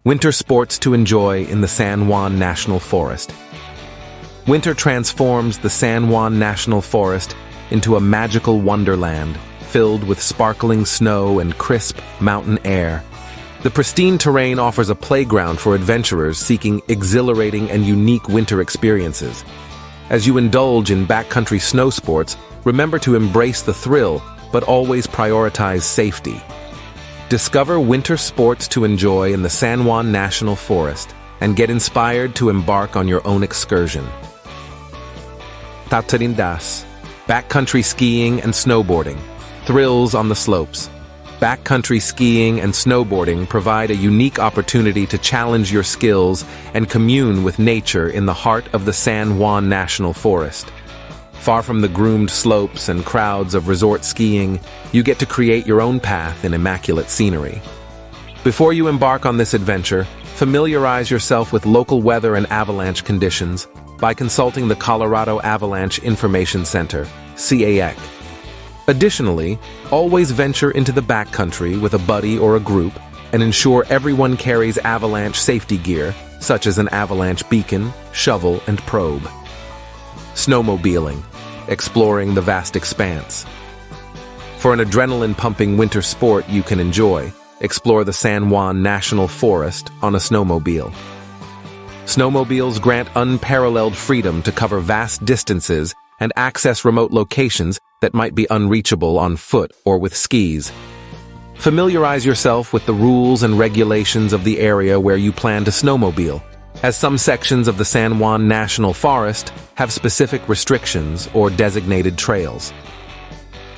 Winter sports to enjoy in the San Juan National Forest. Winter transforms the San Juan National Forest into a magical wonderland filled with sparkling snow and crisp mountain air. The pristine terrain offers a playground for adventurers seeking exhilarating and unique winter experiences. As you indulge in backcountry snow sports, remember to embrace the thrill, but always prioritize safety. Discover winter sports to enjoy in the San Juan National Forest and get inspired to embark on your own excursion. Tatarindas, backcountry skiing and snowboarding, thrills on the slopes. Backcountry skiing and snowboarding provide a unique opportunity to challenge your skills and commune with nature in the heart of the San Juan National Forest. Far from the groomed slopes and crowds of resort skiing, you get to create your own path in immaculate scenery. Before you embark on this adventure, familiarize yourself with local weather and avalanche conditions by consulting the Colorado Avalanche Information Center, CAEC. Additionally, always venture into the backcountry with a buddy or a group and ensure everyone carries avalanche safety gear, such as an avalanche beacon, shovel, and probe. Snowmobiling, exploring the vast expanse. For an adrenaline-pumping winter sport you can enjoy, explore the San Juan National Forest on a snowmobile. Snowmobiles grant unparalleled freedom to cover vast distances and access remote locations that might be unreachable on foot or with skis. Familiarize yourself with the rules and regulations of the area where you plan to snowmobile, as some sections of the San Juan National Forest have specific restrictions or designated trails.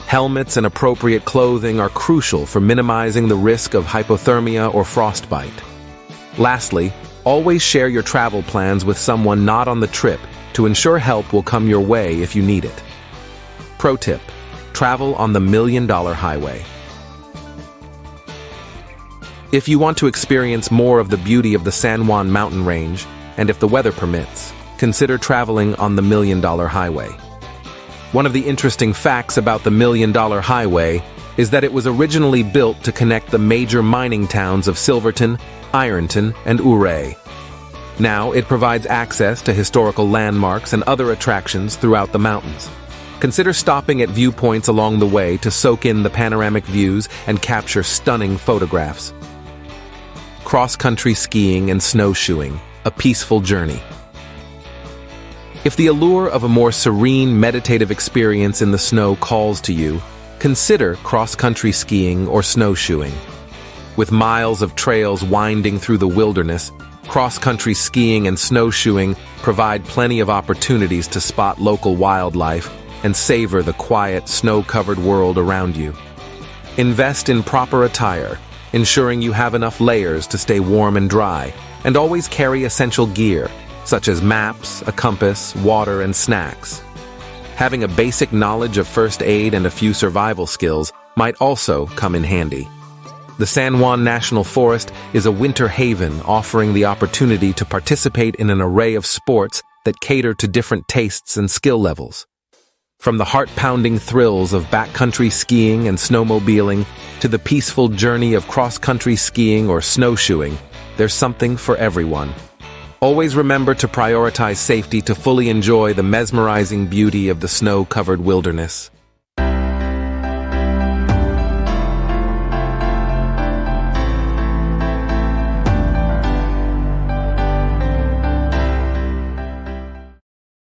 Helmets and appropriate clothing are crucial for minimizing the risk of hypothermia or frostbite. Lastly, always share your travel plans with someone not on the trip to ensure help will come your way if you need it. Pro tip: travel on the $1 Million Highway. If you want to experience more of the beauty of the San Juan mountain range, and if the weather permits, consider traveling on the $1 Million Highway. One of the interesting facts about the $1 Million Highway is that it was originally built to connect the major mining towns of Silverton, Ironton, and Ouray. Now it provides access to historical landmarks and other attractions throughout the mountains. Consider stopping at viewpoints along the way to soak in the panoramic views and capture stunning photographs. Cross-country skiing and snowshoeing, a peaceful journey. If the allure of a more serene, meditative experience in the snow calls to you, consider cross-country skiing or snowshoeing. With miles of trails winding through the wilderness, cross-country skiing and snowshoeing provide plenty of opportunities to spot local wildlife and savor the quiet, snow-covered world around you. Invest in proper attire, ensuring you have enough layers to stay warm and dry, and always carry essential gear, such as maps, a compass, water, and snacks. Having a basic knowledge of first aid and a few survival skills might also come in handy. The San Juan National Forest is a winter haven offering the opportunity to participate in an array of sports that cater to different tastes and skill levels. From the heart-pounding thrills of backcountry skiing and snowmobiling to the peaceful journey of cross-country skiing or snowshoeing, there's something for everyone. Always remember to prioritize safety to fully enjoy the mesmerizing beauty of the snow-covered wilderness.